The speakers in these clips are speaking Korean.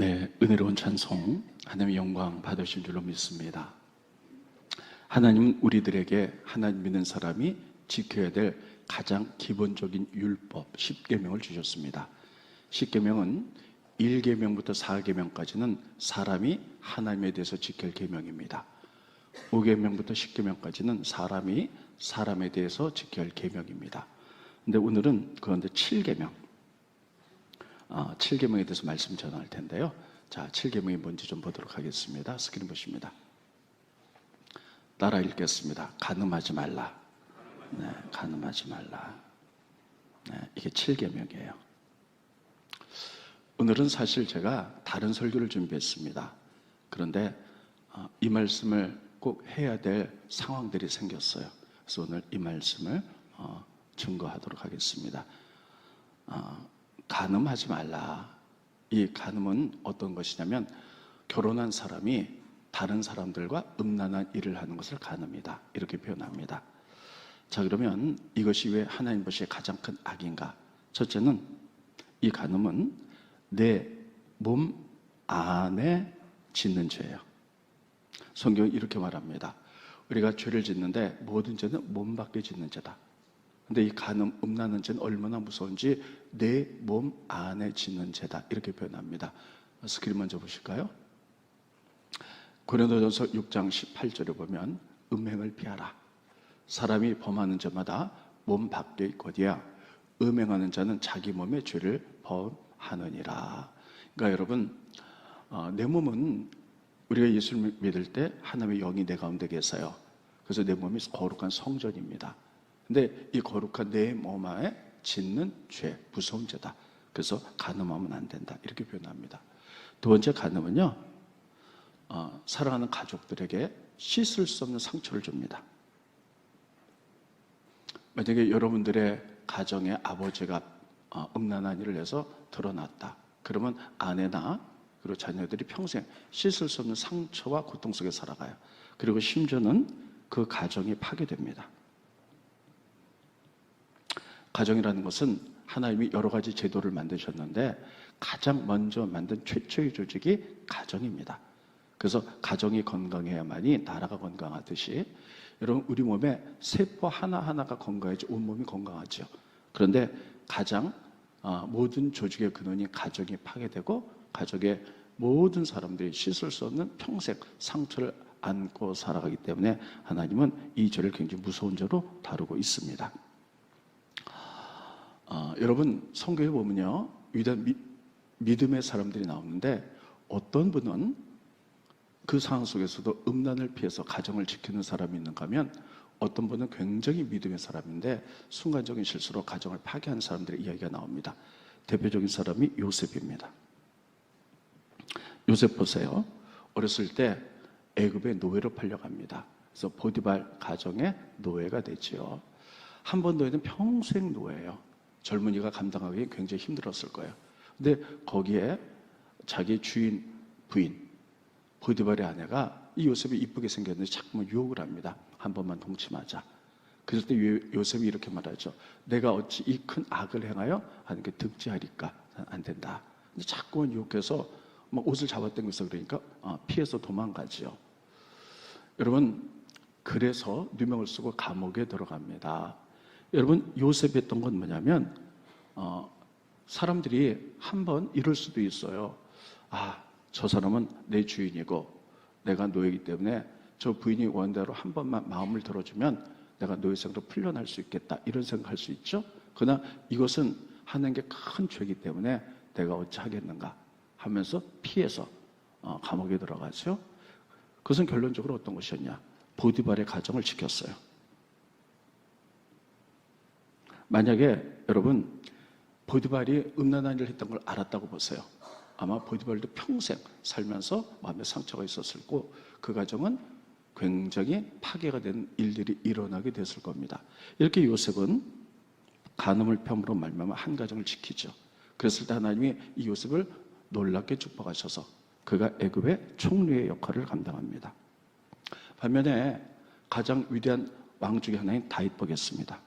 네, 은혜로운 찬송, 하나님의 영광 받으신 줄로 믿습니다. 하나님은 우리들에게 하나님 믿는 사람이 지켜야 될 가장 기본적인 율법, 10계명을 주셨습니다. 10계명은 1계명부터 4계명까지는 사람이 하나님에 대해서 지킬 계명입니다. 5계명부터 10계명까지는 사람이 사람에 대해서 지켜야 할 계명입니다. 근데 오늘은 그런데 7계명, 7계명에 대해서 말씀 전할 텐데요. 자, 7계명이 뭔지 좀 보도록 하겠습니다. 스크린 보십니다. 따라 읽겠습니다. 간음하지 말라. 네, 간음하지 말라. 네, 이게 7계명이에요. 오늘은 사실 제가 다른 설교를 준비했습니다. 그런데 이 말씀을 꼭 해야 될 상황들이 생겼어요. 그래서 오늘 이 말씀을 증거하도록 하겠습니다. 간음하지 말라. 이 간음은 어떤 것이냐면 결혼한 사람이 다른 사람들과 음란한 일을 하는 것을 간음이다, 이렇게 표현합니다. 자, 그러면 이것이 왜 하나님 보시기에 가장 큰 악인가? 첫째는 이 간음은 내 몸 안에 짓는 죄예요. 성경이 이렇게 말합니다. 우리가 죄를 짓는데 모든 죄는 몸 밖에 짓는 죄다. 근데 이 간음, 음란한 죄는 얼마나 무서운지 내 몸 안에 짓는 죄다, 이렇게 표현합니다. 스크린 먼저 보실까요? 고린도전서 6장 18절에 보면 음행을 피하라. 사람이 범하는 죄마다 몸 밖에 있거니와 음행하는 자는 자기 몸의 죄를 범하느니라. 그러니까 여러분, 내 몸은 우리가 예수를 믿을 때 하나님의 영이 내 가운데 계세요. 그래서 내 몸이 거룩한 성전입니다. 근데 이 거룩한 내 몸 안에 짓는 죄, 무서운 죄다. 그래서 간음하면 안 된다, 이렇게 표현합니다. 두 번째 간음은요, 사랑하는 가족들에게 씻을 수 없는 상처를 줍니다. 만약에 여러분들의 가정에 아버지가 음란한 일을 해서 드러났다. 그러면 아내나 그리고 자녀들이 평생 씻을 수 없는 상처와 고통 속에 살아가요. 그리고 심지어는 그 가정이 파괴됩니다. 가정이라는 것은 하나님이 여러 가지 제도를 만드셨는데 가장 먼저 만든 최초의 조직이 가정입니다. 그래서 가정이 건강해야만이 나라가 건강하듯이 여러분, 우리 몸에 세포 하나하나가 건강해야지 온몸이 건강하죠. 그런데 가장 모든 조직의 근원이 가정이 파괴되고 가족의 모든 사람들이 씻을 수 없는 평생 상처를 안고 살아가기 때문에 하나님은 이 죄를 굉장히 무서운 죄로 다루고 있습니다. 여러분, 성경에 보면요, 위대한 믿음의 사람들이 나오는데 어떤 분은 그 상황 속에서도 음란을 피해서 가정을 지키는 사람이 있는가 하면 어떤 분은 굉장히 믿음의 사람인데 순간적인 실수로 가정을 파괴하는 사람들의 이야기가 나옵니다. 대표적인 사람이 요셉입니다. 요셉 보세요. 어렸을 때 애굽의 노예로 팔려갑니다. 그래서 보디발 가정의 노예가 되지요. 한 번 노예는 평생 노예예요. 젊은이가 감당하기 굉장히 힘들었을 거예요. 근데 거기에 자기 주인, 부인, 보디발의 아내가 이 요셉이 이쁘게 생겼는데 자꾸만 유혹을 합니다. 한 번만 동침하자. 그럴 때 요셉이 이렇게 말하죠. 내가 어찌 이 큰 악을 행하여 하나님께 득지하리까? 안 된다. 근데 자꾸만 유혹해서 막 옷을 잡아당겨서 그러니까 피해서 도망가지요. 여러분, 그래서 누명을 쓰고 감옥에 들어갑니다. 여러분, 요셉이 했던 건 뭐냐면 사람들이 한번 이럴 수도 있어요. 저 사람은 내 주인이고 내가 노예이기 때문에 저 부인이 원대로 한 번만 마음을 들어주면 내가 노예생으로 풀려날 수 있겠다, 이런 생각할 수 있죠. 그러나 이것은 하나님께 큰 죄이기 때문에 내가 어찌 하겠는가 하면서 피해서 감옥에 들어가죠. 그것은 결론적으로 어떤 것이었냐? 보디발의 가정을 지켰어요. 만약에 여러분, 보디발이 음란한 일을 했던 걸 알았다고 보세요. 아마 보디발도 평생 살면서 마음에 상처가 있었을 거고 그 가정은 굉장히 파괴가 되는 일들이 일어나게 됐을 겁니다. 이렇게 요셉은 간음을 펴므로 말미암아 한 가정을 지키죠. 그랬을 때 하나님이 이 요셉을 놀랍게 축복하셔서 그가 애굽의 총리의 역할을 감당합니다. 반면에 가장 위대한 왕 중에 하나인 다윗 보겠습니다.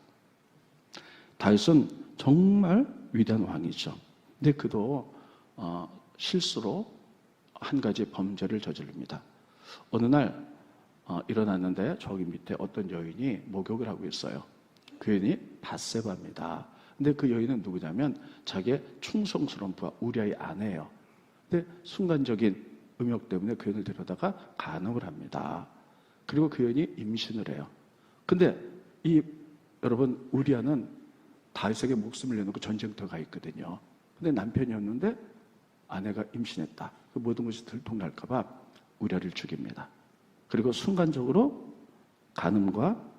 다윗은 정말 위대한 왕이죠. 근데 그도 실수로 한 가지 범죄를 저지릅니다. 어느 날 일어났는데 저기 밑에 어떤 여인이 목욕을 하고 있어요. 그 여인이 밧세바입니다. 근데 그 여인은 누구냐면 자기의 충성스러운 부하 우리아의 아내예요. 근데 순간적인 음욕 때문에 그 여인을 데려다가 간음을 합니다. 그리고 그 여인이 임신을 해요. 근데 여러분 우리아는 다윗에게 목숨을 내놓고 전쟁터에 가 있거든요. 근데 남편이었는데 아내가 임신했다. 그 모든 것이 들통날까 봐 우리아를 죽입니다. 그리고 순간적으로 간음과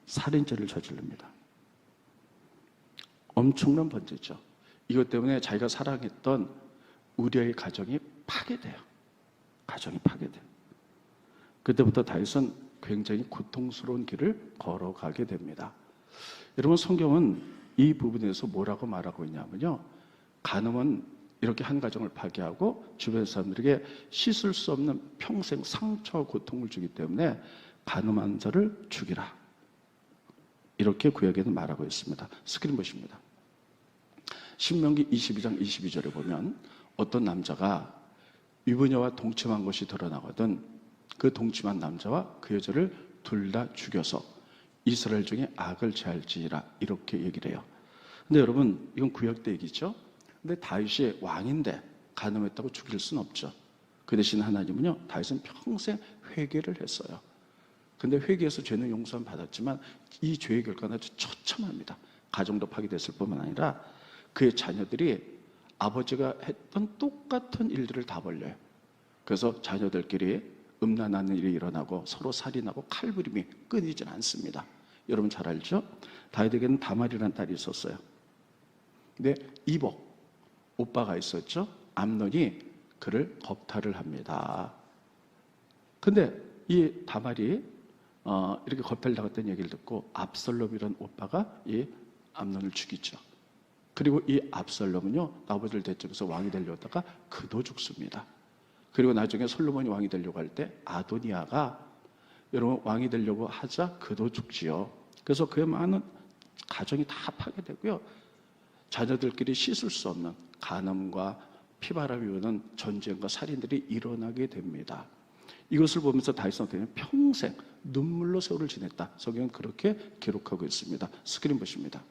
살인죄를 저지릅니다. 엄청난 번제죠. 이것 때문에 자기가 사랑했던 우리아의 가정이 파괴돼요. 가정이 파괴돼요. 그때부터 다윗은 굉장히 고통스러운 길을 걸어가게 됩니다. 여러분 성경은 이 부분에서 뭐라고 말하고 있냐면요. 간음은 이렇게 한 가정을 파괴하고 주변 사람들에게 씻을 수 없는 평생 상처와 고통을 주기 때문에 간음한 자를 죽이라. 이렇게 구약에는 말하고 있습니다. 스크린 보십니다. 신명기 22장 22절에 보면 어떤 남자가 유부녀와 동침한 것이 드러나거든 그 동침한 남자와 그 여자를 둘 다 죽여서 이스라엘 중에 악을 제할지니라 이렇게 얘기를 해요. 근데 여러분 이건 구약 때 얘기죠. 근데 다윗이 왕인데 간음했다고 죽일 수는 없죠. 그 대신 하나님은요 다윗은 평생 회개를 했어요. 근데 회개해서 죄는 용서는 받았지만 이 죄의 결과는 아주 처참합니다. 가정도 파괴됐을 뿐만 아니라 그의 자녀들이 아버지가 했던 똑같은 일들을 다 벌려요. 그래서 자녀들끼리 음란하는 일이 일어나고 서로 살인하고 칼부림이 끊이질 않습니다. 여러분 잘 알죠? 다윗에게는 다말이라는 딸이 있었어요. 근데 이복, 오빠가 있었죠? 암논이 그를 겁탈을 합니다. 근데 이 다말이 이렇게 겁탈당했던 얘기를 듣고 압살롬이라는 오빠가 이 암논을 죽이죠. 그리고 이 압살롬은요 아버지를 대적해서 왕이 되려다가 그도 죽습니다. 그리고 나중에 솔로몬이 왕이 되려고 할 때 아도니아가 여러분 왕이 되려고 하자 그도 죽지요. 그래서 그의 많은 가정이 다 파괴되고요. 자녀들끼리 씻을 수 없는 간음과 피바람이 오는 전쟁과 살인들이 일어나게 됩니다. 이것을 보면서 다윗은 어떻게 평생 눈물로 세월을 지냈다. 성경은 그렇게 기록하고 있습니다. 스크린 보십니다.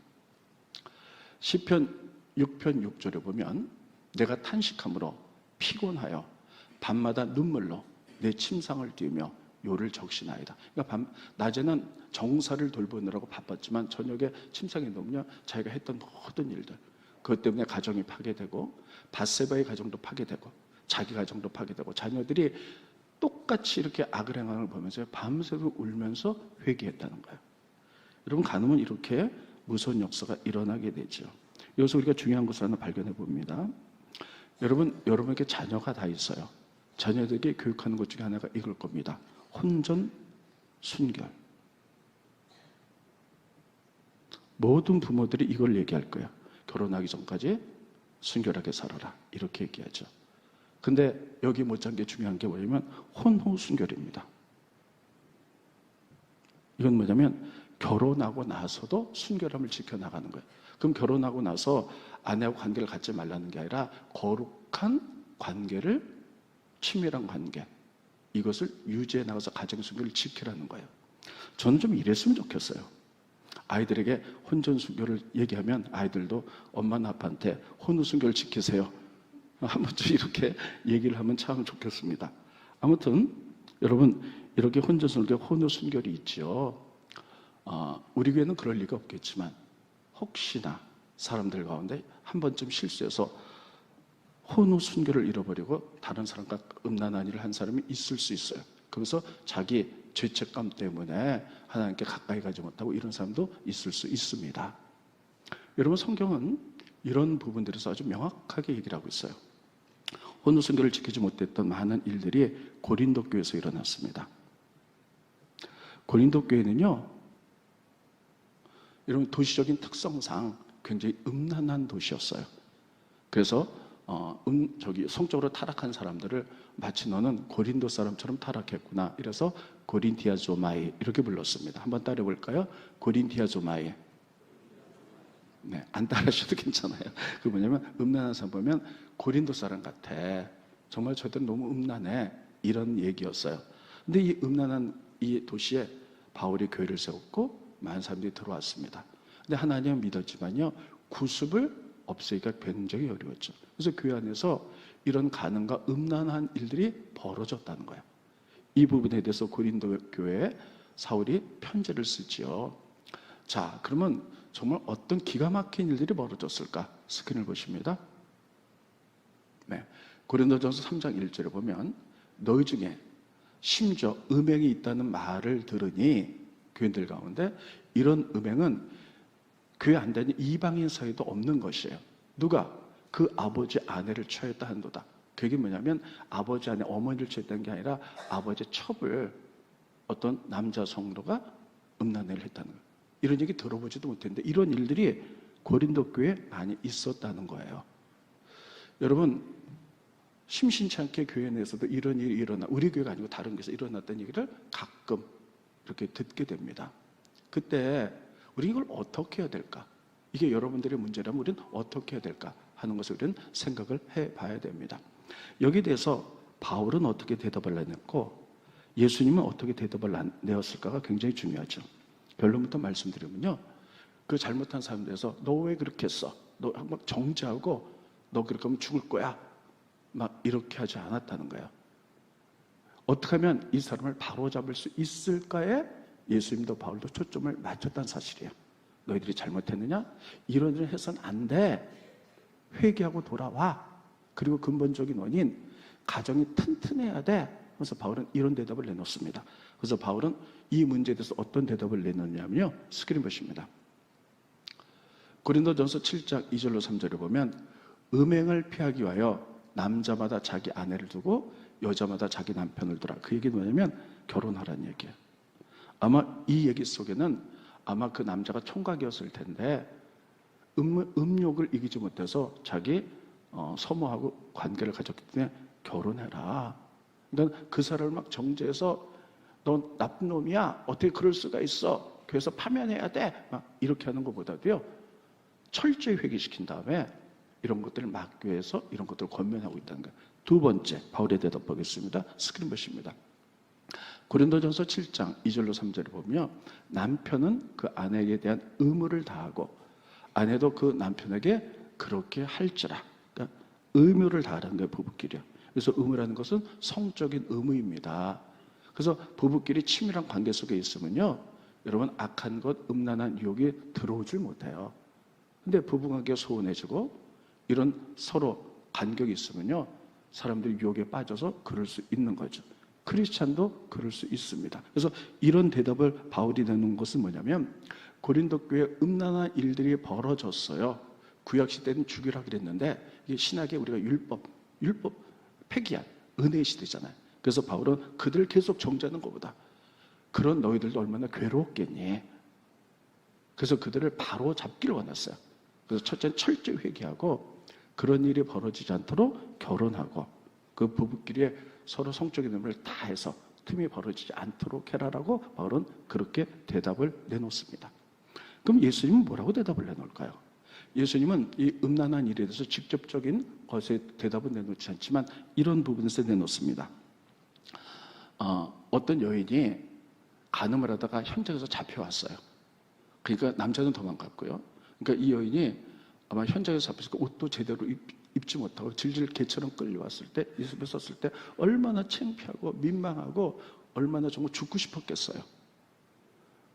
시편 6편 6절에 보면 내가 탄식함으로 피곤하여 밤마다 눈물로 내 침상을 띄우며 요를 적시나이다. 그러니까 낮에는 정사를 돌보느라고 바빴지만 저녁에 침상에 누우면 자기가 했던 모든 일들 그것 때문에 가정이 파괴되고 밧세바의 가정도 파괴되고 자기 가정도 파괴되고 자녀들이 똑같이 이렇게 악을 행하는 걸 보면서 밤새도 울면서 회개했다는 거예요. 여러분 간음은 이렇게 무서운 역사가 일어나게 되죠. 여기서 우리가 중요한 것을 하나 발견해 봅니다. 여러분에게 자녀가 다 있어요. 자녀들에게 교육하는 것 중에 하나가 이걸 겁니다. 혼전, 순결. 모든 부모들이 이걸 얘기할 거예요. 결혼하기 전까지 순결하게 살아라. 이렇게 얘기하죠. 근데 여기 못지않은 게 중요한 게 뭐냐면 혼후 순결입니다. 이건 뭐냐면 결혼하고 나서도 순결함을 지켜나가는 거예요. 그럼 결혼하고 나서 아내하고 관계를 갖지 말라는 게 아니라 거룩한 관계를 친밀한 관계 이것을 유지해 나가서 가정 순결을 지키라는 거예요. 저는 좀 이랬으면 좋겠어요. 아이들에게 혼전 순결을 얘기하면 아이들도 엄마나 아빠한테 혼후 순결을 지키세요. 한 번쯤 이렇게 얘기를 하면 참 좋겠습니다. 아무튼 여러분 이렇게 혼전 순결, 혼후 순결이 있죠. 우리 교회는 그럴 리가 없겠지만 혹시나 사람들 가운데 한 번쯤 실수해서 혼후 순결을 잃어버리고 다른 사람과 음란한 일을 한 사람이 있을 수 있어요. 그래서 자기 죄책감 때문에 하나님께 가까이 가지 못하고 이런 사람도 있을 수 있습니다. 여러분 성경은 이런 부분들에서 아주 명확하게 얘기를 하고 있어요. 혼후 순결을 지키지 못했던 많은 일들이 고린도 교회에서 일어났습니다. 고린도 교회는요, 여러분 도시적인 특성상 굉장히 음란한 도시였어요. 그래서 성적으로 타락한 사람들을 마치 너는 고린도 사람처럼 타락했구나. 이래서 고린티아조마이 이렇게 불렀습니다. 한번 따라해 볼까요? 고린티아조마이. 네, 안 따라하셔도 괜찮아요. 그 뭐냐면 음란한 사람 보면 고린도 사람 같아. 정말 저희들 너무 음란해. 이런 얘기였어요. 근데 이 음란한 이 도시에 바울이 교회를 세웠고 많은 사람들이 들어왔습니다. 근데 하나님은 믿었지만요, 구습을 없애기가 굉장히 어려웠죠. 그래서 교회 안에서 이런 가늠과 음란한 일들이 벌어졌다는 거예요. 이 부분에 대해서 고린도 교회에 사울이 편지를 쓰지요. 자, 그러면 정말 어떤 기가 막힌 일들이 벌어졌을까? 스크린을 보십니다. 네, 고린도전서 3장 1절에 보면 너희 중에 심지어 음행이 있다는 말을 들으니, 교인들 가운데 이런 음행은 교회 안 다니는 이방인 사이도 없는 것이에요. 누가? 그 아버지 아내를 취하였다 한도다. 그게 뭐냐면 아버지 아내 어머니를 취했다는 게 아니라 아버지 첩을 어떤 남자 성도가 음란을 했다는 거예요. 이런 얘기 들어보지도 못했는데 이런 일들이 고린도 교회에 많이 있었다는 거예요. 여러분, 심심치 않게 교회 내에서도 이런 일이 우리 교회가 아니고 다른 교회에서 일어났다는 얘기를 가끔 이렇게 듣게 됩니다. 그때 우리 이걸 어떻게 해야 될까? 이게 여러분들의 문제라면 우리는 어떻게 해야 될까 하는 것을 우리는 생각을 해봐야 됩니다. 여기에 대해서 바울은 어떻게 대답을 내냈고 예수님은 어떻게 대답을 내었을까가 굉장히 중요하죠. 결론부터 말씀드리면요, 그 잘못한 사람들에서 너 왜 그렇게 했어? 너 막 정죄하고 너 그렇게 하면 죽을 거야. 막 이렇게 하지 않았다는 거예요. 어떻게 하면 이 사람을 바로잡을 수 있을까에 예수님도 바울도 초점을 맞췄다는 사실이에요. 너희들이 잘못했느냐? 이런 일을 해서는 안 돼. 회개하고 돌아와. 그리고 근본적인 원인, 가정이 튼튼해야 돼. 그래서 바울은 이런 대답을 내놓습니다. 그래서 바울은 이 문제에 대해서 어떤 대답을 내놓냐면요, 스크린 보십니다. 고린도전서 7장 2절로 3절을 보면 음행을 피하기 위하여 남자마다 자기 아내를 두고 여자마다 자기 남편을 두라. 그 얘기는 뭐냐면 결혼하라는 얘기예요. 아마 이 얘기 속에는 아마 그 남자가 총각이었을 텐데 음욕을 이기지 못해서 자기 서모하고 관계를 가졌기 때문에 결혼해라. 그러니까 그 사람을 막 정죄해서 너 나쁜 놈이야. 어떻게 그럴 수가 있어. 교회에서 파면해야 돼. 막 이렇게 하는 것보다도요, 철저히 회개시킨 다음에 이런 것들을 막기 위해서 이런 것들을 권면하고 있다는 거예요. 두 번째, 바울의 대답 보겠습니다. 스크린 보십니다. 고린도전서 7장 2절로 3절을 보면 남편은 그 아내에게 대한 의무를 다하고 아내도 그 남편에게 그렇게 할지라. 그러니까 의무를 다하는 거예요, 부부끼리요. 그래서 의무라는 것은 성적인 의무입니다. 그래서 부부끼리 친밀한 관계 속에 있으면요, 여러분 악한 것, 음란한 유혹이 들어오질 못해요. 근데 부부관계가 소원해지고 이런 서로 간격이 있으면요, 사람들이 유혹에 빠져서 그럴 수 있는 거죠. 크리스찬도 그럴 수 있습니다. 그래서 이런 대답을 바울이 내놓은 것은 뭐냐면 고린도 교회에 음란한 일들이 벌어졌어요. 구약시대는 죽이라 그랬는데 이게 신약에 우리가 율법 폐기한 은혜의 시대잖아요. 그래서 바울은 그들 계속 정죄하는 것보다 그런 너희들도 얼마나 괴로웠겠니. 그래서 그들을 바로 잡기를 원했어요. 그래서 첫째는 철저히 회개하고 그런 일이 벌어지지 않도록 결혼하고 그 부부끼리 서로 성적인 의무를 다해서 틈이 벌어지지 않도록 해라라고 바울은 그렇게 대답을 내놓습니다. 그럼 예수님은 뭐라고 대답을 내놓을까요? 예수님은 이 음란한 일에 대해서 직접적인 것에 대답은 내놓지 않지만 이런 부분에서 내놓습니다. 어떤 여인이 간음을 하다가 현장에서 잡혀왔어요. 그러니까 남자는 도망갔고요. 그러니까 이 여인이 아마 현장에서 잡혔으니까 옷도 제대로 입지 못하고 질질 개처럼 끌려왔을 때, 예수님을 썼을 때 얼마나 창피하고 민망하고 얼마나 정말 죽고 싶었겠어요.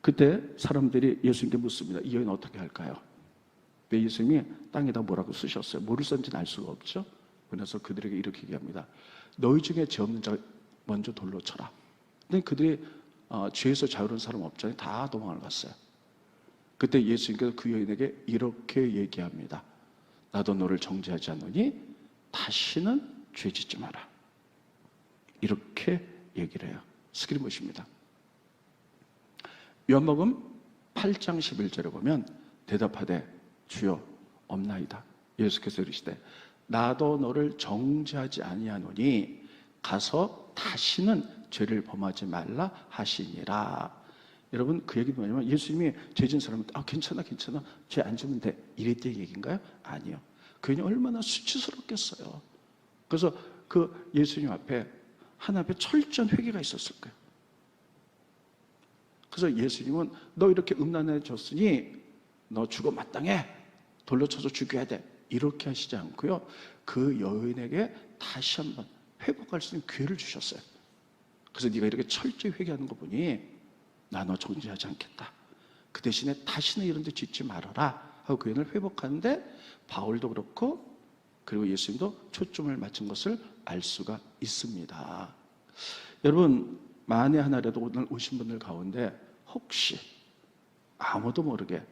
그때 사람들이 예수님께 묻습니다. 이 여인 어떻게 할까요? 근데 예수님이 땅에다 뭐라고 쓰셨어요? 뭐를 썼는지는 알 수가 없죠. 그래서 그들에게 이렇게 얘기합니다. 너희 중에 죄 없는 자 먼저 돌로 쳐라. 근데 그들이 죄에서 자유로운 사람 없잖아요. 다 도망을 갔어요. 그때 예수님께서 그 여인에게 이렇게 얘기합니다. 나도 너를 정죄하지 않노니 다시는 죄 짓지 마라. 이렇게 얘기를 해요. 스크린 보십니다. 요한복음 8장 11절에 보면 대답하되 주여 없나이다. 예수께서 이르시되 나도 너를 정죄하지 아니하노니 가서 다시는 죄를 범하지 말라 하시니라. 여러분, 그 얘기는 뭐냐면 예수님이 죄진 사람한테 괜찮아 죄 안 지면 돼 이랬던 얘기인가요? 아니요. 그 여인이 얼마나 수치스럽겠어요. 그래서 그 예수님 앞에 하나님 앞에 철저한 회개가 있었을 거예요. 그래서 예수님은 너 이렇게 음란해졌으니 너 죽어 마땅해. 돌로 쳐서 죽여야 돼. 이렇게 하시지 않고요. 그 여인에게 다시 한번 회복할 수 있는 기회를 주셨어요. 그래서 네가 이렇게 철저히 회개하는 거 보니 나 너 정죄하지 않겠다. 그 대신에 다시는 이런 데 짓지 말아라 하고 그 여인을 회복하는데 바울도 그렇고 그리고 예수님도 초점을 맞춘 것을 알 수가 있습니다. 여러분 만에 하나라도 오늘 오신 분들 가운데 혹시 아무도 모르게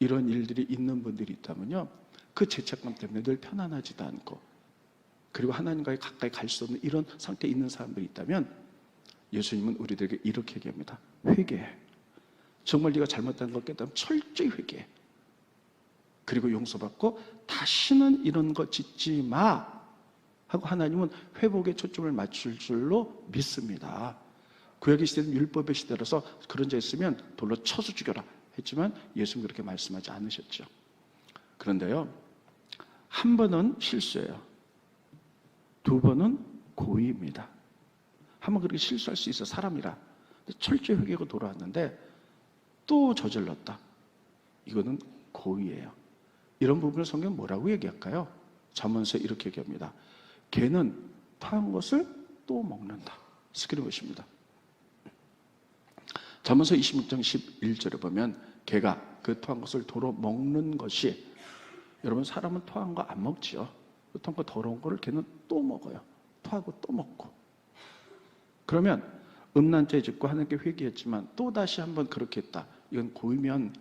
이런 일들이 있는 분들이 있다면요, 그 죄책감 때문에 늘 편안하지도 않고 그리고 하나님과의 가까이 갈 수 없는 이런 상태에 있는 사람들이 있다면 예수님은 우리들에게 이렇게 얘기합니다. 회개해. 정말 네가 잘못한 걸 깨달으면 철저히 회개해. 그리고 용서받고 다시는 이런 거 짓지 마 하고 하나님은 회복에 초점을 맞출 줄로 믿습니다. 구약의 시대는 율법의 시대라서 그런 자 있으면 돌로 쳐서 죽여라 했지만 예수님 그렇게 말씀하지 않으셨죠. 그런데요, 한 번은 실수예요. 두 번은 고의입니다. 한 번 그렇게 실수할 수 있어, 사람이라. 철저히 회개하고 돌아왔는데 또 저질렀다. 이거는 고의예요. 이런 부분을 성경은 뭐라고 얘기할까요? 잠언서에 이렇게 얘기합니다. 개는 토한 것을 또 먹는다. 스크린 보십니다. 잠언서 26장 11절에 보면 개가 그 토한 것을 도로 먹는 것이, 여러분 사람은 토한 거 안 먹지요. 토한 거 더러운 거를 개는 또 먹어요. 토하고 또 먹고. 그러면 음란죄 짓고 하나님께 회개했지만 또 다시 한번 그렇게 했다. 이건 고이면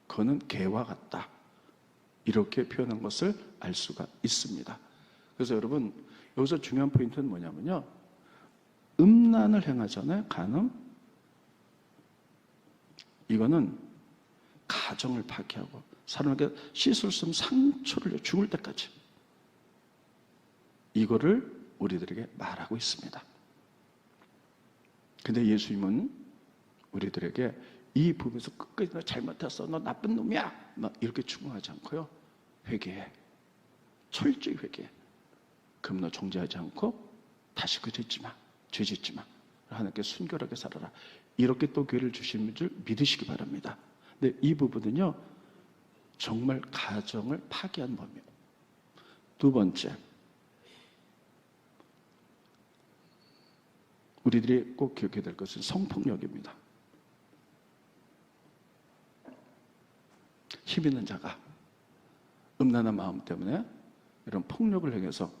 그는 개와 같다. 이렇게 표현한 것을 알 수가 있습니다. 그래서 여러분 여기서 중요한 포인트는 뭐냐면요, 음란을 행하잖아요. 간음. 이거는 가정을 파괴하고 사람에게 씻을 수 없는 상처를 줘, 죽을 때까지. 이거를 우리들에게 말하고 있습니다. 근데 예수님은 우리들에게 이 부분에서 끝까지 너 잘못했어, 너 나쁜 놈이야, 막 이렇게 추궁하지 않고요, 회개해. 철저히 회개해. 그럼 너 정죄하지 않고 다시 그 짓지 마, 죄 짓지 마, 하나님께 순결하게 살아라. 이렇게 또 기회를 주시는 줄 믿으시기 바랍니다. 근데 이 부분은요 정말 가정을 파괴한 범이에요. 두 번째, 우리들이 꼭 기억해야 될 것은 성폭력입니다. 힘 있는 자가 음란한 마음 때문에 이런 폭력을 행해서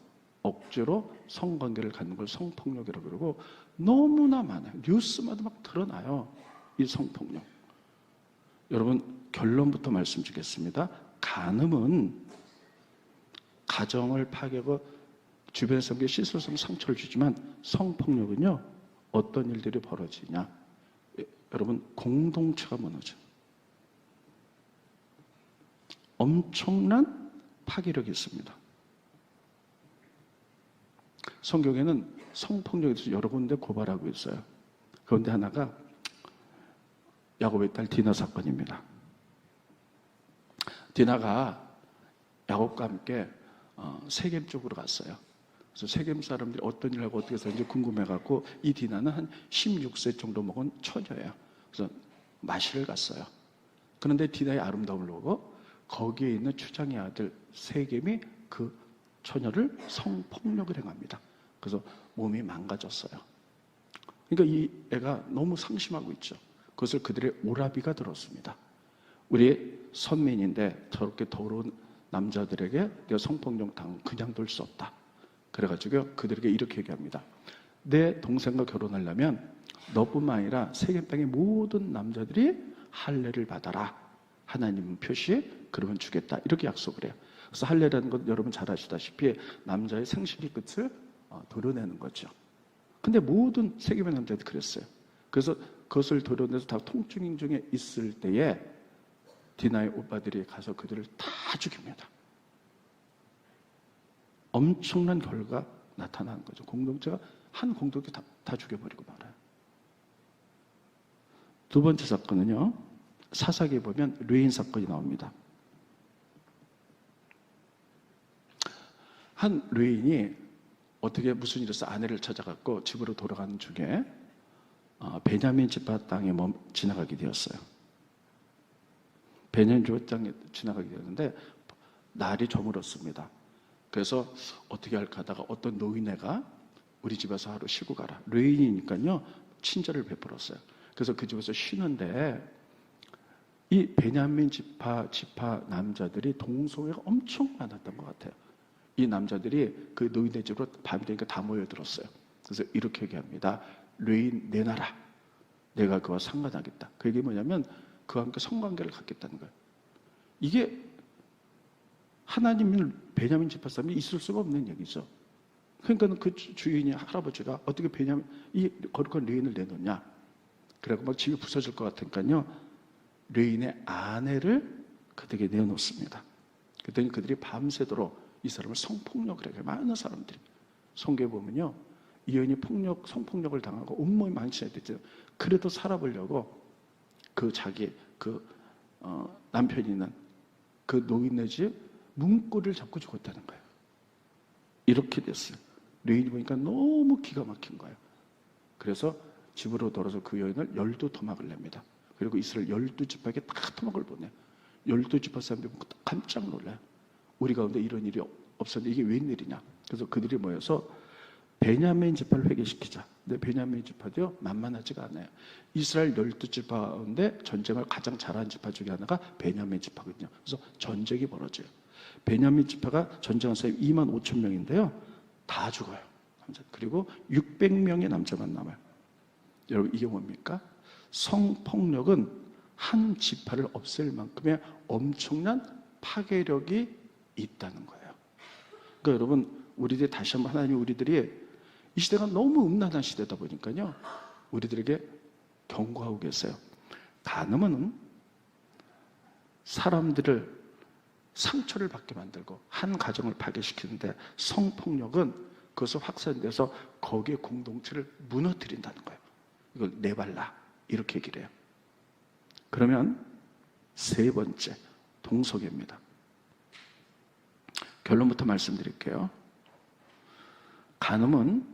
억지로 성관계를 갖는 걸 성폭력이라고 그러고, 너무나 많아요. 뉴스마다 막 드러나요, 이 성폭력. 여러분 결론부터 말씀드리겠습니다. 간음은 가정을 파괴하고 주변 사람에게 씻을 수 없는 상처를 주지만 성폭력은요 어떤 일들이 벌어지냐, 여러분 공동체가 무너져. 엄청난 파괴력이 있습니다. 성경에는 성폭력에 대해서 여러 군데 고발하고 있어요. 그런데 하나가 야곱의 딸 디나 사건입니다. 디나가 야곱과 함께 세겜 쪽으로 갔어요. 그래서 세겜 사람들이 어떤 일을 하고 어떻게 사는지 궁금해갖고, 이 디나는 한 16세 정도 먹은 처녀예요. 그래서 마시를 갔어요. 그런데 디나의 아름다움을 보고 거기에 있는 추장의 아들 세겜이 그 처녀를 성폭력을 행합니다. 그래서 몸이 망가졌어요. 그러니까 이 애가 너무 상심하고 있죠. 그것을 그들의 오라비가 들었습니다. 우리 선민인데 저렇게 더러운 남자들에게 내가 성폭력 당하면 그냥 둘 수 없다. 그래가지고 그들에게 이렇게 얘기합니다. 내 동생과 결혼하려면 너뿐만 아니라 세계 땅의 모든 남자들이 할례를 받아라. 하나님 표시, 그러면 주겠다. 이렇게 약속을 해요. 그래서 할례라는 건 여러분 잘 아시다시피 남자의 생식의 끝을 도려내는 거죠. 근데 모든 세계의 남자들이 그랬어요. 그래서 그것을 도려내서 다 통증 중에 있을 때에 디나의 오빠들이 가서 그들을 다 죽입니다. 엄청난 결과가 나타나는 거죠. 공동체가 한 공동체 다 죽여버리고 말아요. 두 번째 사건은요, 사사기에 보면 뢰인 사건이 나옵니다. 한 뢰인이 어떻게 무슨 일에서 아내를 찾아갔고 집으로 돌아가는 중에 베냐민 지파 땅에 지나가게 되었어요. 베냐민 지파 땅에 지나가게 되었는데 날이 저물었습니다. 그래서 어떻게 할까 하다가 어떤 노인네가 우리 집에서 하루 쉬고 가라. 레인이니까요 친절을 베풀었어요. 그래서 그 집에서 쉬는데 이 베냐민 지파 남자들이 동성애가 엄청 많았던 것 같아요. 이 남자들이 그 노인네 집으로 밤이 되니까 다 모여들었어요. 그래서 이렇게 얘기합니다. 레인 내놔라. 내가 그와 상관하겠다. 그 얘기 뭐냐면 그와 함께 성관계를 갖겠다는 거예요. 이게 하나님을 베냐민 지파 사람이 있을 수가 없는 얘기죠. 그러니까 그 주인이 할아버지가 어떻게 베냐민 이 거룩한 레인을 내놓냐. 그래갖고 막 집이 부서질 것 같으니까요. 레인의 아내를 그들에게 내어놓습니다. 그랬더니 그들이 밤새도록 이 사람을 성폭력을 해요. 많은 사람들이. 성경에 보면요. 이 여인이 성폭력을 당하고 온몸이 망치게 됐죠. 그래도 살아보려고 자기 남편이 있는 그 노인네 집 문고리를 잡고 죽었다는 거예요. 이렇게 됐어요. 레인이 보니까 너무 기가 막힌 거예요. 그래서 집으로 돌아서 그 여인을 12토막을 냅니다. 그리고 이스라엘 12지파에게 딱 토막을 보내요. 12지파 사람들이 깜짝 놀라요. 우리 가운데 이런 일이 없었는데 이게 웬일이냐. 그래서 그들이 모여서 베냐민 지파를 회개시키자. 근데 베냐민 지파도요 만만하지가 않아요. 이스라엘 12지파 가운데 전쟁을 가장 잘하는 지파 중에 하나가 베냐민 지파거든요. 그래서 전쟁이 벌어져요. 베냐민 지파가 전쟁한 사람이 2만 5천 명인데요. 다 죽어요. 그리고 600명의 남자만 남아요. 여러분 이게 뭡니까? 성폭력은 한 지파를 없앨 만큼의 엄청난 파괴력이 있다는 거예요. 그러니까 여러분 우리들이 다시 한번 하나님이 우리들이 이 시대가 너무 음란한 시대다 보니까요. 우리들에게 경고하고 계세요. 간음은 사람들을 상처를 받게 만들고 한 가정을 파괴시키는데 성폭력은 그것을 확산돼서 거기에 공동체를 무너뜨린다는 거예요. 이걸 내발라. 이렇게 얘기를 해요. 그러면 세 번째, 동성애입니다. 결론부터 말씀드릴게요. 간음은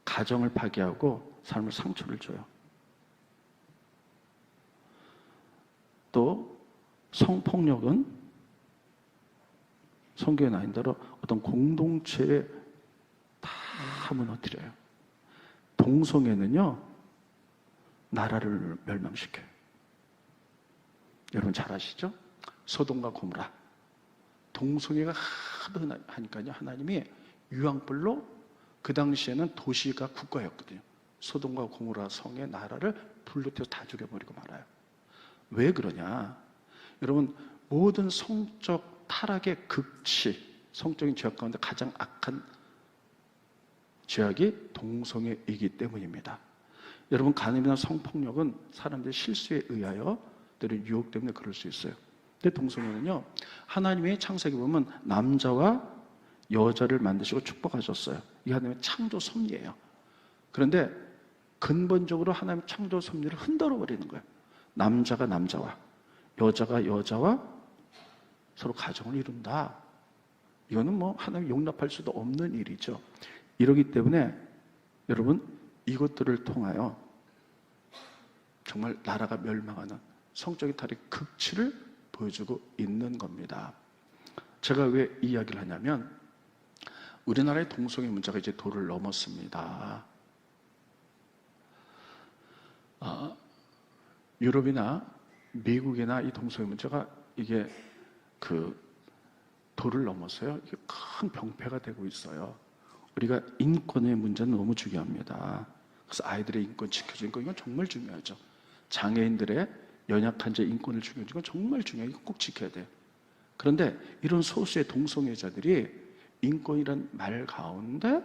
가정을 파괴하고 삶을 상처를 줘요. 또 성폭력은 성경에 나온 대로 어떤 공동체에 다 무너뜨려요. 동성애는요 나라를 멸망시켜요. 여러분 잘 아시죠? 소돔과 고모라 동성애가 하도 하니까요 하나님이 유황불로 그 당시에는 도시가 국가였거든요. 소돔과 고모라 성의 나라를 불로 태워서 다 죽여버리고 말아요. 왜 그러냐? 여러분 모든 성적 타락의 극치, 성적인 죄악 가운데 가장 악한 죄악이 동성애이기 때문입니다. 여러분 간음이나 성폭력은 사람들의 실수에 의하여 때로는 유혹 때문에 그럴 수 있어요. 근데 동성애는요 하나님의 창세기 보면 남자와 여자를 만드시고 축복하셨어요. 이게 하나님의 창조 섭리예요. 그런데 근본적으로 하나님의 창조 섭리를 흔들어 버리는 거예요. 남자가 남자와 여자가 여자와 서로 가정을 이룬다. 이거는 뭐 하나님 용납할 수도 없는 일이죠. 이러기 때문에 여러분 이것들을 통하여 정말 나라가 멸망하는 성적인 탈의 극치를 보여주고 있는 겁니다. 제가 왜 이 이야기를 하냐면 우리나라의 동성애 문제가 이제 도를 넘었습니다. 유럽이나 미국이나 이 동성애 문제가 이게 도를 넘어서요. 이게 큰 병폐가 되고 있어요. 우리가 인권의 문제는 너무 중요합니다. 그래서 아이들의 인권 지켜주는 거 이건 정말 중요하죠. 장애인들의 연약한 자 인권을 지켜주는 건 정말 중요해요. 이거 꼭 지켜야 돼요. 그런데 이런 소수의 동성애자들이 인권이란 말 가운데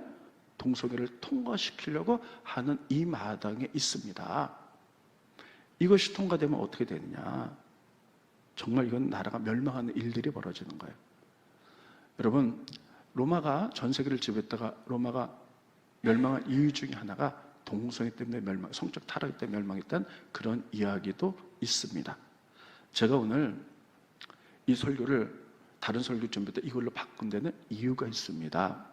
동성애를 통과시키려고 하는 이 마당에 있습니다. 이것이 통과되면 어떻게 되느냐? 정말 이건 나라가 멸망하는 일들이 벌어지는 거예요. 여러분 로마가 전 세계를 지배했다가 로마가 멸망한 이유 중에 하나가 동성애 때문에 멸망, 성적 타락 때문에 멸망했다는 그런 이야기도 있습니다. 제가 오늘 이 설교를 다른 설교 준비 때 이걸로 바꾼 데는 이유가 있습니다.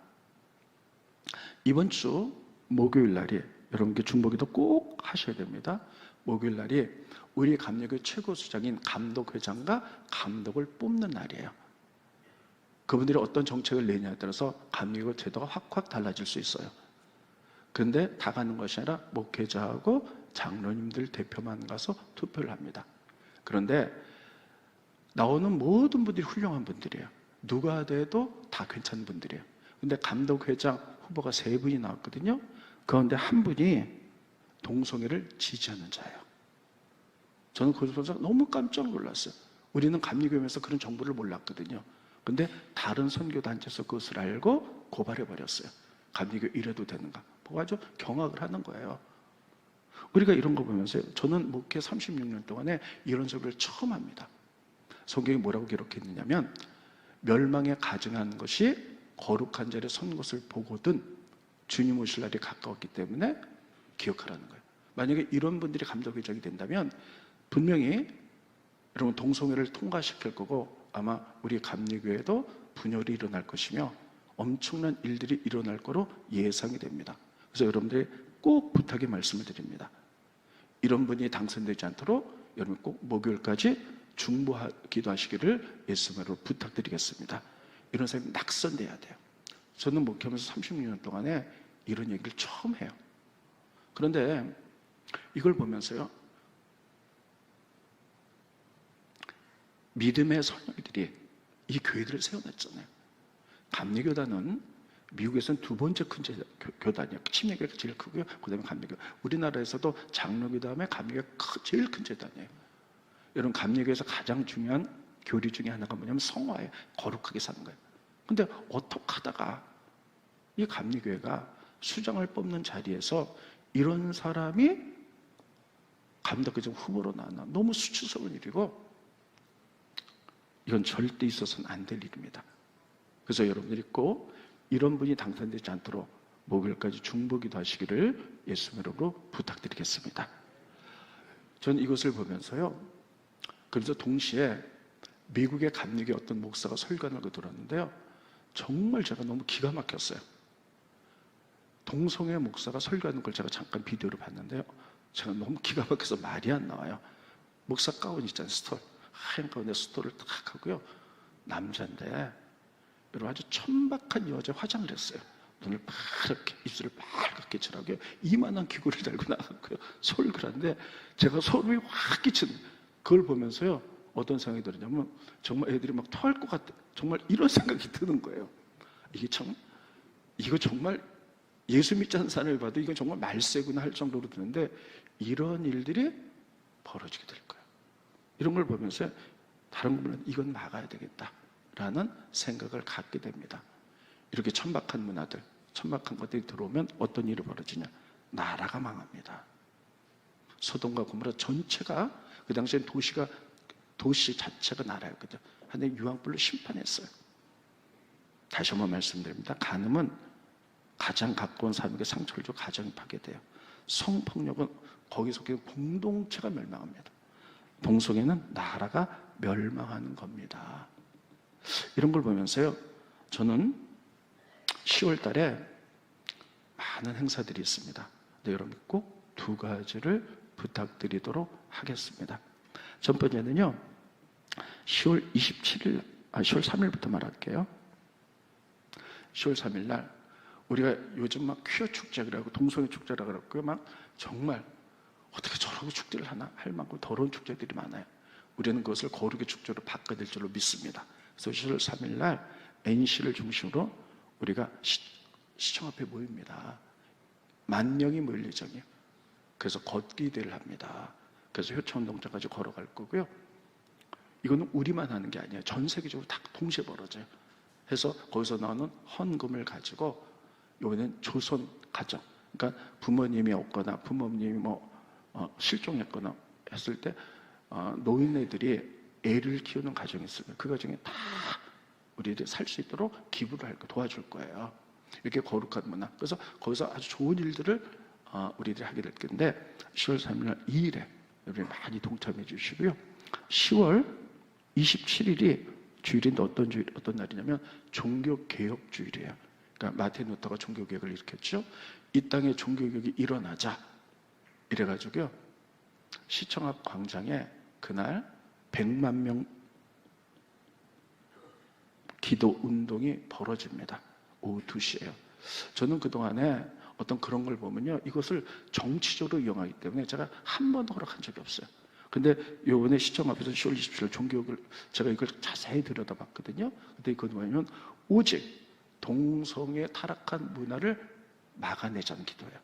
이번 주 목요일 날이 여러분께 중보기도 꼭 하셔야 됩니다. 목요일 날이 우리 감리교회 최고 수장인 감독회장과 감독을 뽑는 날이에요. 그분들이 어떤 정책을 내냐에 따라서 감리교 제도가 확확 달라질 수 있어요. 그런데 다 가는 것이 아니라 목회자하고 장로님들 대표만 가서 투표를 합니다. 그런데 나오는 모든 분들이 훌륭한 분들이에요. 누가 돼도 다 괜찮은 분들이에요. 근데 감독회장 후보가 3분이 나왔거든요. 그런데 한 분이 동성애를 지지하는 자예요. 저는 그걸 보면서 너무 깜짝 놀랐어요. 우리는 감리교회에서 그런 정보를 몰랐거든요. 근데 다른 선교단체에서 그것을 알고 고발해버렸어요. 감리교 이래도 되는가? 보고 아주 경악을 하는 거예요. 우리가 이런 거 보면서 저는 목회 36년 동안에 이런 소리를 처음 합니다. 성경이 뭐라고 기록했느냐면 멸망에 가증하는 것이 거룩한 자리에 선 것을 보거든 주님 오실 날이 가까웠기 때문에 기억하라는 거예요. 만약에 이런 분들이 감독회장이 된다면 분명히 여러분 동성애를 통과시킬 거고 아마 우리 감리교회도 분열이 일어날 것이며 엄청난 일들이 일어날 거로 예상이 됩니다. 그래서 여러분들이 꼭 부탁의 말씀을 드립니다. 이런 분이 당선되지 않도록 여러분 꼭 목요일까지 중보하기도 하시기를 예수님으로 부탁드리겠습니다. 이런 사람이 낙선돼야 돼요. 저는 목회하면서 36년 동안에 이런 얘기를 처음 해요. 그런데 이걸 보면서요, 믿음의 선열들이 이 교회들을 세워놨잖아요. 감리교단은 미국에서는 2번째 큰 교단이에요. 침례교회가 제일 크고요. 그 다음에 감리교. 우리나라에서도 장로교 다음에 감리교가 제일 큰 재단이에요. 여러분 감리교에서 가장 중요한 교리 중에 하나가 뭐냐면 성화예요. 거룩하게 사는 거예요. 근데 어떻게 하다가 이 감리교회가 수장을 뽑는 자리에서 이런 사람이 감독회장 후보로 나왔나. 너무 수치스러운 일이고 이건 절대 있어서는 안 될 일입니다. 그래서 여러분들이 꼭 이런 분이 당선되지 않도록 목요일까지 중보기도 하시기를 예수님 이름으로 부탁드리겠습니다. 저는 이것을 보면서요, 그래서 동시에 미국의 감리교 어떤 목사가 설교하는 걸 들었는데요, 정말 제가 너무 기가 막혔어요. 동성애 목사가 설교하는 걸 제가 잠깐 비디오로 봤는데요, 제가 너무 기가 막혀서 말이 안 나와요. 목사 가운 있잖아요, 스톨. 하얀 가운데 스톨을 딱 하고요, 남자인데 여러분 아주 천박한 여자 화장을 했어요. 눈을 파랗게, 입술을 빨갛게 칠하고요, 이만한 귀걸이를 달고 나갔고요, 솔그란데 제가 소름이 확 끼치는, 그걸 보면서요 어떤 생각이 들었냐면 정말 애들이 막 토할 것 같아. 정말 이런 생각이 드는 거예요. 이거 정말 예수 믿지 않는 사람을 봐도 이건 정말 말세구나 할 정도로 드는데 이런 일들이 벌어지게 될 거예요. 이런 걸 보면서 다른 분은 이건 막아야 되겠다라는 생각을 갖게 됩니다. 이렇게 천박한 문화들, 천박한 것들이 들어오면 어떤 일이 벌어지냐? 나라가 망합니다. 소돔과 고모라 전체가, 그 당시엔 도시 자체가 나라였거든요. 하나님 유황불로 심판했어요. 다시 한번 말씀드립니다. 간음은 가장 가까운 사람에게 상처를 주고 가정이 파괴돼요. 성폭력은 거기 속에 공동체가 멸망합니다. 동성애는 나라가 멸망하는 겁니다. 이런 걸 보면서요, 저는 10월 달에 많은 행사들이 있습니다. 근데 여러분 꼭 2가지를 부탁드리도록 하겠습니다. 첫 번째는요, 10월 3일부터 말할게요. 10월 3일 날 우리가 요즘 막 퀴어 축제라고 하고 동성애 축제라고 그러고요, 막 정말 어떻게 저런 축제를 하나 할 만큼 더러운 축제들이 많아요. 우리는 그것을 거룩의 축제로 바꿔야 될 줄로 믿습니다. 그래서 10월 3일 날 NC를 중심으로 우리가 시청 앞에 모입니다. 10,000명이 모일 예정이에요. 그래서 걷기 대회를 합니다. 그래서 효천운동장까지 걸어갈 거고요. 이거는 우리만 하는 게 아니에요. 전 세계적으로 다 동시에 벌어져요. 해서 거기서 나오는 헌금을 가지고 이번엔 조선 가정, 그러니까 부모님이 없거나 부모님이 실종했거나 했을 때 노인네들이 애를 키우는 가정이 있으면 그 가정에 다 우리들이 살 수 있도록 기부를 할 거 도와줄 거예요. 이렇게 거룩한 문화. 그래서 거기서 아주 좋은 일들을 우리들이 하게 될 건데 10월 3일 날 2일에 여러분이 많이 동참해 주시고요. 10월 27일이 주일인데 어떤 날이냐면 종교개혁주일이에요. 그러니까 마틴 루터가 종교개혁을 일으켰죠. 이 땅에 종교개혁이 일어나자 이래가지고요, 시청 앞 광장에 그날 100만 명 기도 운동이 벌어집니다. 오후 2시에요. 저는 그동안에 어떤 그런 걸 보면요, 이것을 정치적으로 이용하기 때문에 제가 한 번도 허락한 적이 없어요. 근데 요번에 시청 앞에서 10월 27일 종교개혁을 제가 이걸 자세히 들여다봤거든요. 근데 이건 뭐냐면 오직 동성애 타락한 문화를 막아내자는 기도예요.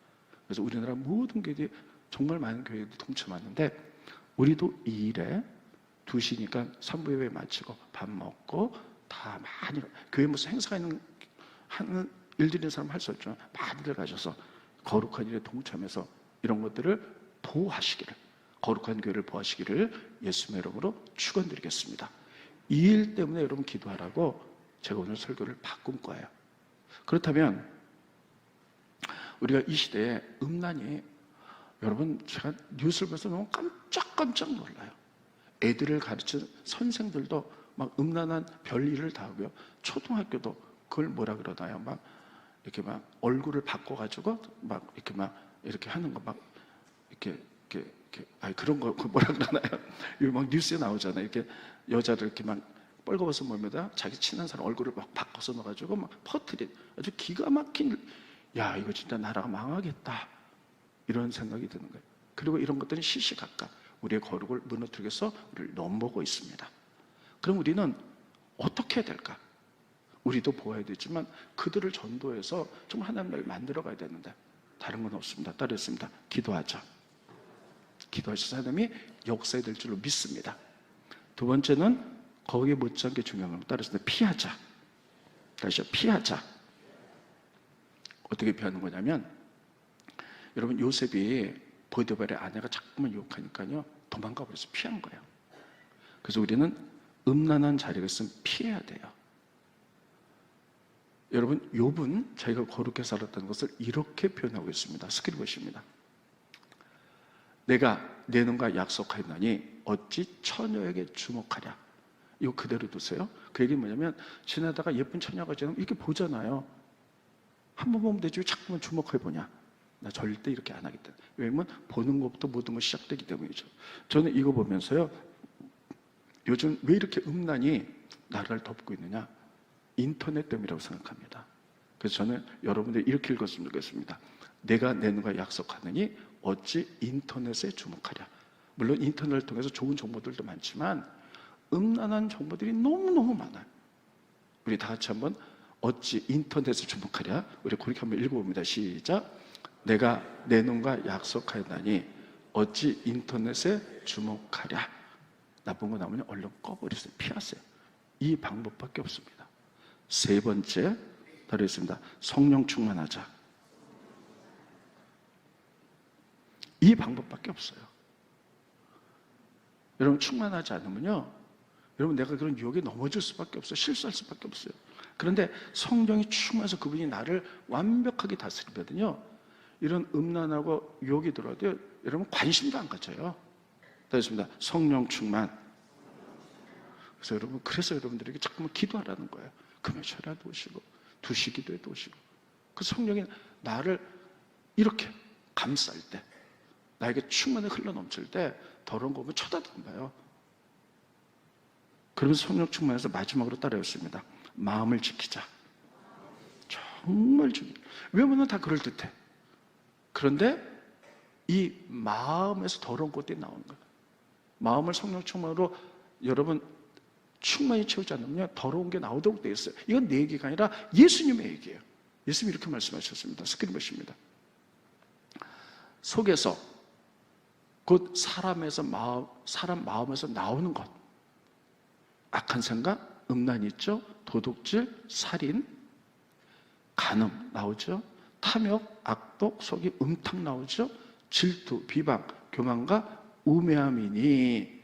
그래서 우리나라 모든 교회들이, 정말 많은 교회들이 동참하는데, 우리도 이 일에 2시니까 3부 예배 마치고 밥 먹고 다 많이, 교회 무슨 행사가 하는 일들이 있는 사람 할 수 없지만 많이들 가셔서 거룩한 일에 동참해서 이런 것들을 보호하시기를, 거룩한 교회를 보호하시기를 예수님의 이름으로 축원드리겠습니다. 이 일 때문에 여러분 기도하라고 제가 오늘 설교를 바꾼 거예요. 그렇다면 우리가 이 시대에 음란이, 여러분 제가 뉴스를 봐서 너무 깜짝 놀라요. 애들을 가르치는 선생들도 막 음란한 별일을 다 하고요. 초등학교도 그걸 뭐라 그러나요? 막 이렇게 막 얼굴을 바꿔가지고 막 이렇게 하는 거, 막 이렇게 아니 그런 거 뭐라 그러나요? 이거 막 뉴스에 나오잖아요. 이렇게 여자를 이렇게 막 뻘거벗은 몸에다 자기 친한 사람 얼굴을 막 바꿔서 넣어가지고 막 퍼뜨린, 아주 기가 막힌, 야 이거 진짜 나라가 망하겠다 이런 생각이 드는 거예요. 그리고 이런 것들은 시시각각 우리의 거룩을 무너뜨리기 위해서 우리를 넘보고 있습니다. 그럼 우리는 어떻게 해야 될까? 우리도 보아야 되지만 그들을 전도해서 좀 하나님 나라를 만들어 가야 되는데 다른 건 없습니다. 따르겠습니다. 기도하자. 기도하셔서 하나님이 역사에 될 줄로 믿습니다. 두 번째는 거기에 못지않게 중요한 건 따르겠습니다. 피하자. 다시요. 피하자. 어떻게 피하는 거냐면, 여러분 요셉이 보디발의 아내가 자꾸만 유혹하니까요 도망가 버려서 피한 거예요. 그래서 우리는 음란한 자리가 있으면 피해야 돼요. 여러분 욥은 자기가 거룩해 살았다는 것을 이렇게 표현하고 있습니다. 스크린 보십니다. 내가 내 눈과 약속하였나니 어찌 처녀에게 주목하랴. 이거 그대로 두세요. 그 얘기는 뭐냐면, 지나다가 예쁜 처녀가 지나면 이렇게 보잖아요. 한 번 보면 되지 왜 자꾸만 주목해 보냐. 나 절대 이렇게 안 하겠다. 왜냐면 보는 것부터 모든 것이 시작되기 때문이죠. 저는 이거 보면서요, 요즘 왜 이렇게 음란이 나라를 덮고 있느냐, 인터넷 때문이라고 생각합니다. 그래서 저는 여러분들이 이렇게 읽었으면 좋겠습니다. 내가 내 눈과 약속하느니 어찌 인터넷에 주목하랴. 물론 인터넷을 통해서 좋은 정보들도 많지만 음란한 정보들이 너무너무 많아요. 우리 다 같이 한번 어찌 인터넷에 주목하랴, 우리 그렇게 한번 읽어봅니다. 시작. 내가 내 눈과 약속하였나니 어찌 인터넷에 주목하랴. 나쁜 거 나오면 얼른 꺼버리세요. 피하세요. 이 방법밖에 없습니다. 세 번째, 다르 있습니다. 성령 충만하자. 이 방법밖에 없어요. 여러분 충만하지 않으면요, 여러분 내가 그런 유혹에 넘어질 수밖에 없어요. 실수할 수밖에 없어요. 그런데 성령이 충만해서 그분이 나를 완벽하게 다스리거든요. 이런 음란하고 유혹이 들어와도 여러분 관심도 안 가져요. 됐습니다. 성령 충만. 그래서 여러분들에게 자꾸만 기도하라는 거예요. 금요철에도 오시고 2시 기도에도 오시고. 그 성령이 나를 이렇게 감쌀 때, 나에게 충만히 흘러넘칠 때 더러운 거 보면 쳐다도 안 봐요. 그러면서 성령 충만해서 마지막으로 따라했습니다. 마음을 지키자. 정말 중요해요. 외모는 다 그럴듯해. 그런데 이 마음에서 더러운 것들이 나오는 거예요. 마음을 성령 충만으로 여러분 충만히 채우지 않으면 더러운 게 나오도록 되어 있어요. 이건 내 얘기가 아니라 예수님의 얘기예요. 예수님이 이렇게 말씀하셨습니다. 스크린 보십니다. 속에서 곧 사람 마음에서 나오는 것, 악한 생각, 음란이 있죠, 도둑질, 살인, 간음 나오죠, 탐욕, 악독, 속이 음탕 나오죠, 질투, 비방, 교만과 우매함이니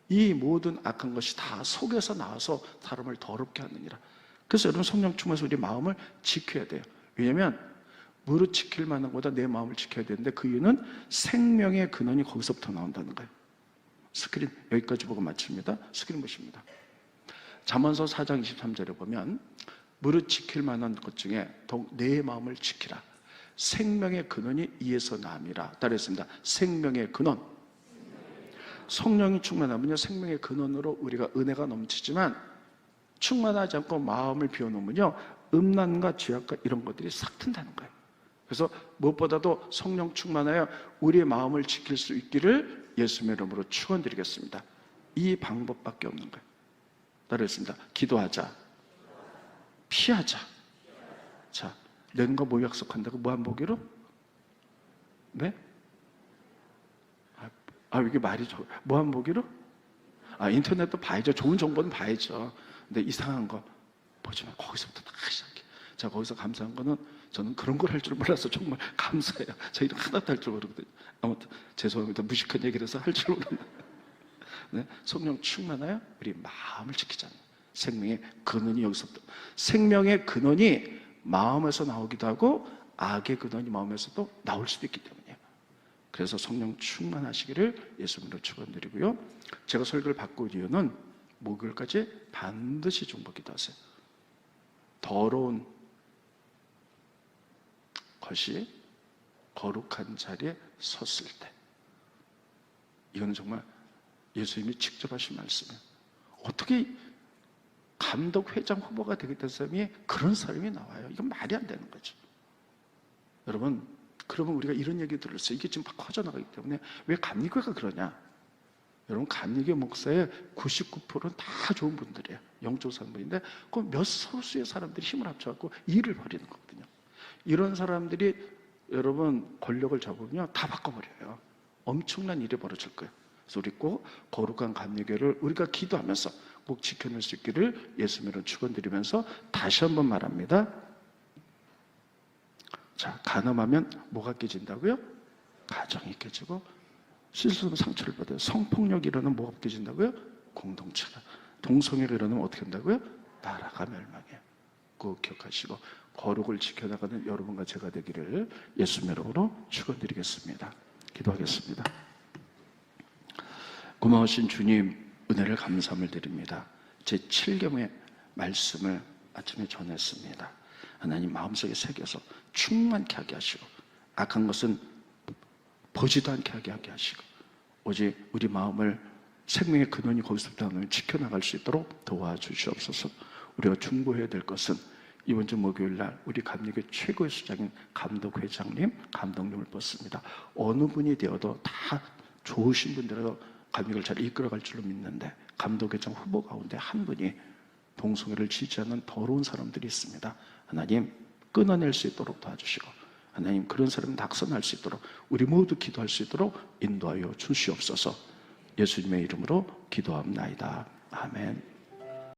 이 모든 악한 것이 다 속에서 나와서 사람을 더럽게 하느니라. 그래서 여러분 성령 충만해서 우리 마음을 지켜야 돼요. 왜냐하면 무릇 지킬 만한 것보다 내 마음을 지켜야 되는데 그 이유는 생명의 근원이 거기서부터 나온다는 거예요. 스크린 여기까지 보고 마칩니다. 스크린 보십니다. 잠언서 4장 23절에 보면 무릇 지킬 만한 것 중에 더욱 내 마음을 지키라. 생명의 근원이 이에서 남이라. 따라했습니다. 생명의 근원. 성령이 충만하면요, 생명의 근원으로 우리가 은혜가 넘치지만, 충만하지 않고 마음을 비워놓으면요, 음란과 죄악과 이런 것들이 싹 튼다는 거예요. 그래서 무엇보다도 성령 충만하여 우리의 마음을 지킬 수 있기를 예수님의 이름으로 축원드리겠습니다. 이 방법밖에 없는 거예요. 따라했습니다. 기도하자. 피하자. 자, nen과 뭐 약속한다고? 무한복이로? 네? 이게 말이 무한복이로? 인터넷도 봐야죠. 좋은 정보는 봐야죠. 근데 이상한 거 보지만 거기서부터 다 시작해. 자, 거기서 감사한 거는 저는 그런 걸 할 줄 몰라서 정말 감사해요. 저희는 하나도 할 줄 모르거든요. 아무튼 죄송합니다. 무식한 얘기를 해서 할 줄 모르는. 네? 성령 충만하여 우리 마음을 지키잖아요. 생명의 근원이 여기서부터. 생명의 근원이 마음에서 나오기도 하고 악의 근원이 마음에서도 나올 수도 있기 때문이에요. 그래서 성령 충만하시기를 예수님으로 축원드리고요. 제가 설교를 바꾼 이유는 목요일까지 반드시 중보 기도하세요. 더러운 것이 거룩한 자리에 섰을 때, 이거는 정말 예수님이 직접 하신 말씀이에요. 어떻게 감독 회장 후보가 되겠다는 사람이 그런 사람이 나와요? 이건 말이 안 되는 거죠. 여러분, 그러면 우리가 이런 얘기 들었어요. 이게 지금 막 커져나가기 때문에 왜 감리교회가 그러냐? 여러분, 감리교 목사의 99%는 다 좋은 분들이에요. 영적 사람들인데 그 몇 소수의 사람들이 힘을 합쳐갖고 일을 벌이는 거거든요. 이런 사람들이 여러분 권력을 잡으면요, 다 바꿔버려요. 엄청난 일이 벌어질 거예요. 그래서 우리 꼭 거룩한 감리교회를 우리가 기도하면서 꼭 지켜낼 수 있기를 예수님으로 축원드리면서 다시 한번 말합니다. 자, 간음하면 뭐가 깨진다고요? 가정이 깨지고, 실수로 상처를 받아요. 성폭력이 일어나면 뭐가 깨진다고요? 공동체가. 동성애가 일어나면 어떻게 한다고요? 나라가 멸망해요. 꼭 기억하시고 거룩을 지켜나가는 여러분과 제가 되기를 예수님의 이름으로 축원드리겠습니다. 기도하겠습니다. 고마우신 주님, 은혜를 감사함을 드립니다. 제 7경의 말씀을 아침에 전했습니다. 하나님 마음속에 새겨서 충만케 하게 하시고, 악한 것은 보지도 않게 하게 하시고, 오직 우리 마음을 생명의 근원이 거기서부터 지켜나갈 수 있도록 도와주시옵소서. 우리가 중보해야 될 것은 이번 주 목요일날 우리 감리교 최고의 수장인 감독회장님, 감독님을 뽑습니다. 어느 분이 되어도 다 좋으신 분들로 감리교를 잘 이끌어갈 줄로 믿는데, 감독회장 후보 가운데 한 분이 동성애를 지지하는 더러운 사람들이 있습니다. 하나님, 끊어낼 수 있도록 도와주시고, 하나님, 그런 사람을 낙선할 수 있도록 우리 모두 기도할 수 있도록 인도하여 주시옵소서. 예수님의 이름으로 기도합나이다. 아멘.